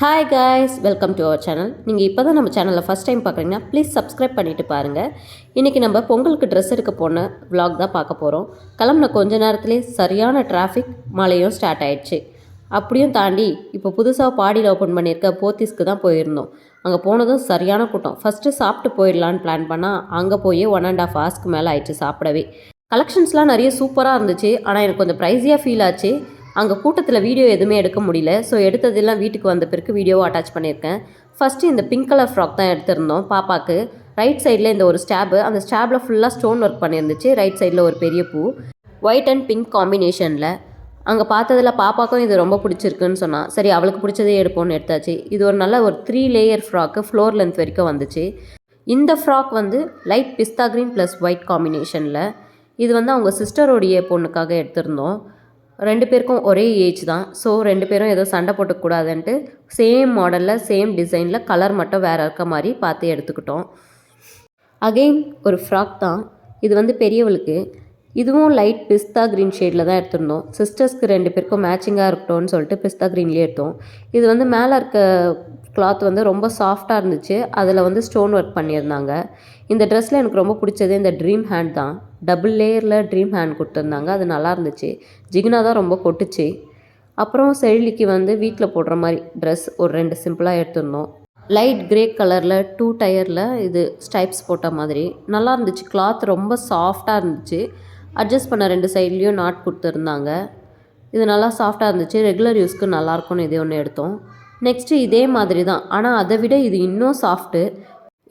Hi guys, welcome to our channel. நீங்கள் இப்போ தான் நம்ம சேனலில் ஃபஸ்ட் டைம் பார்க்குறீங்கன்னா ப்ளீஸ் சப்ஸ்கிரைப் பண்ணிவிட்டு பாருங்கள். இன்றைக்கி நம்ம பொங்கலுக்கு ட்ரெஸ் எடுக்க போன விலாக் தான் பார்க்க போகிறோம். கிளம்புன கொஞ்ச நேரத்துலேயே சரியான டிராஃபிக், மழையும் ஸ்டார்ட் ஆகிடுச்சு. அப்படியும் தாண்டி இப்போ புதுசாக பாடியில் ஓப்பன் பண்ணியிருக்க போத்தீஸ்க்கு தான் போயிருந்தோம். அங்கே போனதும் சரியான கூட்டம். ஃபஸ்ட்டு சாப்பிட்டு போயிடலான்னு பிளான் பண்ணால் அங்கே போய் 1.5 ஹவர்ஸ்க்கு மேலே ஆயிடுச்சு சாப்பிடவே. கலெக்ஷன்ஸ்லாம் நிறைய சூப்பராக இருந்துச்சு. ஆனால் எனக்கு கொஞ்சம் ப்ரைஸியாக ஃபீல் ஆச்சு. அங்கே கூட்டத்தில் வீடியோ எதுவுமே எடுக்க முடியல. ஸோ எடுத்ததெல்லாம் வீட்டுக்கு வந்த பிறகு வீடியோவை அட்டாச் பண்ணியிருக்கேன். ஃபஸ்ட்டு இந்த பிங்க் கலர் ஃப்ராக் தான் எடுத்திருந்தோம் பாப்பாவுக்கு. ரைட் சைடில் இந்த ஒரு ஸ்டாப்பு, அந்த ஸ்டாப்பில் ஃபுல்லாக ஸ்டோன் ஒர்க் பண்ணியிருந்துச்சு. ரைட் சைடில் ஒரு பெரிய பூ, ஒயிட் அண்ட் பிங்க் காம்பினேஷனில். அங்கே பார்த்ததில் பாப்பாக்கும் இது ரொம்ப பிடிச்சிருக்குன்னு சொன்னான். சரி, அவளுக்கு பிடிச்சதே எடுப்போன்னு எடுத்தாச்சு. இது ஒரு நல்ல ஒரு 3 லேயர் ஃப்ராக்கு, ஃப்ளோர் லென்த் வரைக்கும் வந்துச்சு. இந்த ஃப்ராக் வந்து லைட் பிஸ்தா க்ரீன் ப்ளஸ் ஒயிட் காம்பினேஷனில். இது வந்து அவங்க சிஸ்டரோடைய பொண்ணுக்காக எடுத்திருந்தோம். 2 பேருக்கும் ஒரே ஏஜ் தான். ஸோ 2 பேரும் ஏதோ சண்டை போட்டுக்கூடாதுன்ட்டு சேம் மாடலில் சேம் டிசைனில் கலர் மட்டும் வேறு இருக்க மாதிரி பார்த்து எடுத்துக்கிட்டோம். அகெயின் ஒரு ஃப்ராக் தான். இது வந்து பெரியவளுக்கு. இதுவும் லைட் பிஸ்தா க்ரீன் ஷேடில் தான் எடுத்திருந்தோம். சிஸ்டர்ஸ்க்கு 2 பேருக்கும் மேட்சிங்காக இருக்கட்டும்னு சொல்லிட்டு பிஸ்தா க்ரீன்லேயே எடுத்தோம். இது வந்து மேலே இருக்க கிளாத் வந்து ரொம்ப சாஃப்டாக இருந்துச்சு. அதில் வந்து ஸ்டோன் ஒர்க் பண்ணியிருந்தாங்க. இந்த ட்ரெஸ்ஸில் எனக்கு ரொம்ப பிடிச்சது இந்த ட்ரீம் ஹேண்ட் தான். டபுள் லேயரில் ட்ரீம் ஹேண்ட் கொடுத்துருந்தாங்க. அது நல்லா இருந்துச்சு. ஜிகினா தான் ரொம்ப கொட்டுச்சு. அப்புறம் செழிலிக்கு வந்து வீட்டில் போடுற மாதிரி ட்ரெஸ் ஒரு 2 சிம்பிளாக எடுத்திருந்தோம். லைட் கிரே கலரில் 2 டயரில் இது ஸ்டைப்ஸ் போட்ட மாதிரி நல்லா இருந்துச்சு. கிளாத் ரொம்ப சாஃப்டாக இருந்துச்சு. அட்ஜஸ்ட் பண்ண 2 சைட்லேயும் நாட் கொடுத்துருந்தாங்க. இது நல்லா சாஃப்டாக இருந்துச்சு. ரெகுலர் யூஸ்க்கு நல்லாயிருக்கும்னு இதே ஒன்று எடுத்தோம். நெக்ஸ்ட்டு இதே மாதிரி தான், ஆனால் அதை விட இது இன்னும் சாஃப்ட்டு.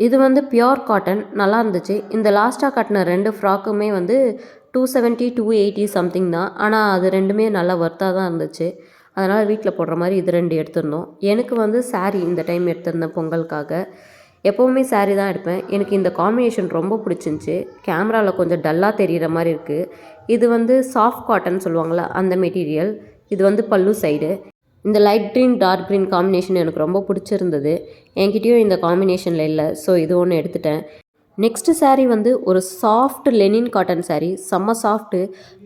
இது வந்து பியோர் காட்டன், நல்லா இருந்துச்சு. இந்த லாஸ்ட்டாக காட்டின 2 ஃப்ராக்குமே வந்து 270 280 சம்திங் தான். ஆனால் அது 2மே நல்லா ஒர்த்தாக தான் இருந்துச்சு. அதனால் வீட்டில் போடுற மாதிரி இது 2 எடுத்திருந்தோம். எனக்கு வந்து சாரீ இந்த டைம் எடுத்திருந்தேன் பொங்கலுக்காக. எப்போவுமே சாரீ தான் எடுப்பேன். எனக்கு இந்த காம்பினேஷன் ரொம்ப பிடிச்சிருந்துச்சி. கேமராவில் கொஞ்சம் டல்லாக தெரிகிற மாதிரி இருக்குது. இது வந்து சாஃப்ட் காட்டன் சொல்லுவாங்களா, அந்த மெட்டீரியல். இது வந்து பல்லு சைடு. இந்த light green dark green combination எனக்கு ரொம்ப பிடிச்சிருந்தது. என்கிட்டயும் இந்த காம்பினேஷனில் இல்லை. ஸோ இது ஒன்று எடுத்துட்டேன். நெக்ஸ்ட்டு சாரீ வந்து ஒரு சாஃப்ட் லெனின் காட்டன் சாரீ. செம்ம சாஃப்ட்டு.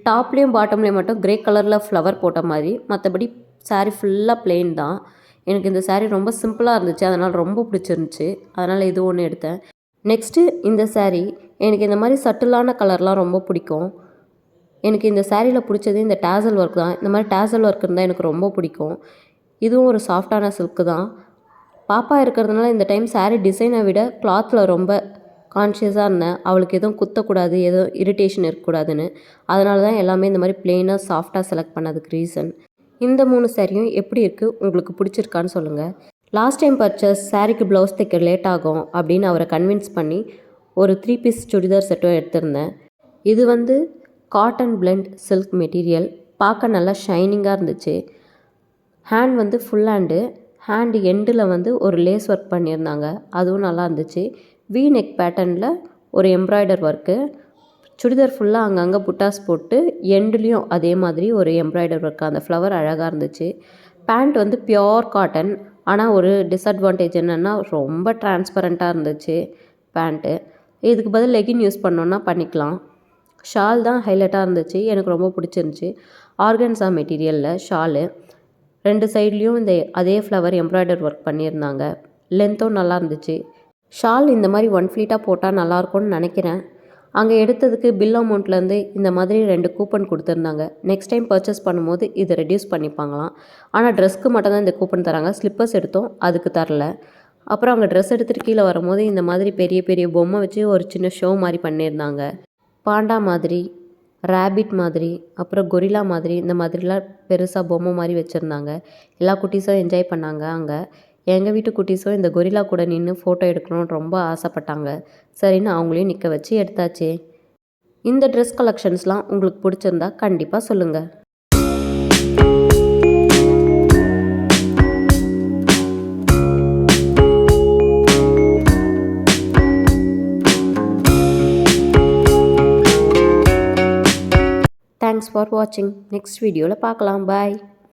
டாப்லேயும் பாட்டம்லேயும் மட்டும் க்ரே கலரில் ஃப்ளவர் போட்ட மாதிரி. மற்றபடி சாரீ ஃபுல்லாக பிளெயின் தான். எனக்கு இந்த சாரீ ரொம்ப சிம்பிளாக இருந்துச்சு. அதனால் ரொம்ப பிடிச்சிருந்துச்சி. அதனால் இது ஒன்று எடுத்தேன். நெக்ஸ்ட்டு இந்த சாரீ. எனக்கு இந்த மாதிரி சட்டிலான கலர்லாம் ரொம்ப பிடிக்கும். எனக்கு இந்த சாரியில் பிடிச்சது இந்த டேசல் ஒர்க் தான். இந்த மாதிரி டேசல் ஒர்க் இருந்தால் எனக்கு ரொம்ப பிடிக்கும். இதுவும் ஒரு சாஃப்டான சில்க்கு தான். பாப்பா இருக்கிறதுனால இந்த டைம் சாரீ டிசைனை விட கிளாத்தில் ரொம்ப கான்ஷியஸாக இருந்தேன். அவளுக்கு எதுவும் குத்தக்கூடாது, எதுவும் இரிட்டேஷன் இருக்கக்கூடாதுன்னு. அதனால தான் எல்லாமே இந்த மாதிரி பிளெயினாக சாஃப்டாக செலக்ட் பண்ணதுக்கு ரீசன். இந்த 3 சாரியும் எப்படி இருக்குது, உங்களுக்கு பிடிச்சிருக்கான்னு சொல்லுங்கள். லாஸ்ட் டைம் பர்ச்சேஸ் சாரீக்கு ப்ளவுஸ் தைக்க லேட் ஆகும் அப்படின்னு அவரை கன்வின்ஸ் பண்ணி ஒரு 3 பீஸ் சுடிதார் செட்டும் எடுத்திருந்தேன். இது வந்து காட்டன் பிளெண்ட் சில்க் மெட்டீரியல். பார்க்க நல்லா ஷைனிங்காக இருந்துச்சு. ஹேண்ட் வந்து ஃபுல் ஹேண்டு எண்டில் வந்து ஒரு லேஸ் ஒர்க் பண்ணியிருந்தாங்க. அதுவும் நல்லா இருந்துச்சு. வி நெக் பேட்டர்னில் ஒரு எம்ப்ராய்டர் ஒர்க்கு. சுடிதார் ஃபுல்லாக அங்கங்கே புட்டாஸ் போட்டு எண்டுலேயும் அதே மாதிரி ஒரு எம்ப்ராய்டர் ஒர்க்கு. அந்த ஃப்ளவர் அழகாக இருந்துச்சு. பேண்ட் வந்து பியோர் காட்டன். ஆனால் ஒரு டிஸ்அட்வான்டேஜ் என்னென்னா ரொம்ப டிரான்ஸ்பரண்ட்டாக இருந்துச்சு பேண்ட்டு. இதுக்கு பதில் லெகின் யூஸ் பண்ணோன்னா பண்ணிக்கலாம். ஷால் தான் ஹைலைட்டாக இருந்துச்சு. எனக்கு ரொம்ப பிடிச்சிருந்துச்சி. ஆர்கன்ஸா மெட்டீரியலில் ஷாலு. 2 சைட்லேயும் இந்த அதே ஃப்ளவர் எம்ப்ராய்டர் ஒர்க் பண்ணியிருந்தாங்க. லென்த்தும் நல்லா இருந்துச்சு. ஷால் இந்த மாதிரி 1 ஃப்ளீட்டாக போட்டால் நல்லாயிருக்கும்னு நினைக்கிறேன். அங்கே எடுத்ததுக்கு பில் அமௌண்ட்லேருந்து இந்த மாதிரி 2 கூப்பன் கொடுத்துருந்தாங்க. நெக்ஸ்ட் டைம் பர்ச்சேஸ் பண்ணும்போது இதை ரெடியூஸ் பண்ணிப்பாங்களாம். ஆனால் ட்ரெஸ்க்கு மட்டும்தான் இந்த கூப்பன் தராங்க. ஸ்லிப்பர்ஸ் எடுத்தோம், அதுக்கு தரல. அப்புறம் அங்கே ட்ரெஸ் எடுத்துகிட்டு கீழே வரும்போது இந்த மாதிரி பெரிய பெரிய பொம்மை வச்சு ஒரு சின்ன ஷோ மாதிரி பண்ணியிருந்தாங்க. பாண்டா மாதிரி, ரேபிட் மாதிரி, அப்புறம் கொரில்லா மாதிரி, இந்த மாதிரிலாம் பெருசாக பொம்மை மாதிரி வச்சுருந்தாங்க. எல்லா குட்டீஸும் என்ஜாய் பண்ணாங்க. அங்கே எங்கள் வீட்டு குட்டீஸும் இந்த கொரில்லா கூட நின்று ஃபோட்டோ எடுக்கணும்னு ரொம்ப ஆசைப்பட்டாங்க. சரின்னு அவங்களையும் நிற்க வச்சு எடுத்தாச்சு. இந்த ட்ரெஸ் கலெக்ஷன்ஸ்லாம் உங்களுக்கு பிடிச்சிருந்தா கண்டிப்பாக சொல்லுங்கள். தேங்க்ஸ் ஃபார் வாட்சிங். நெக்ஸ்ட் வீடியோவில் பார்க்கலாம். பாய்.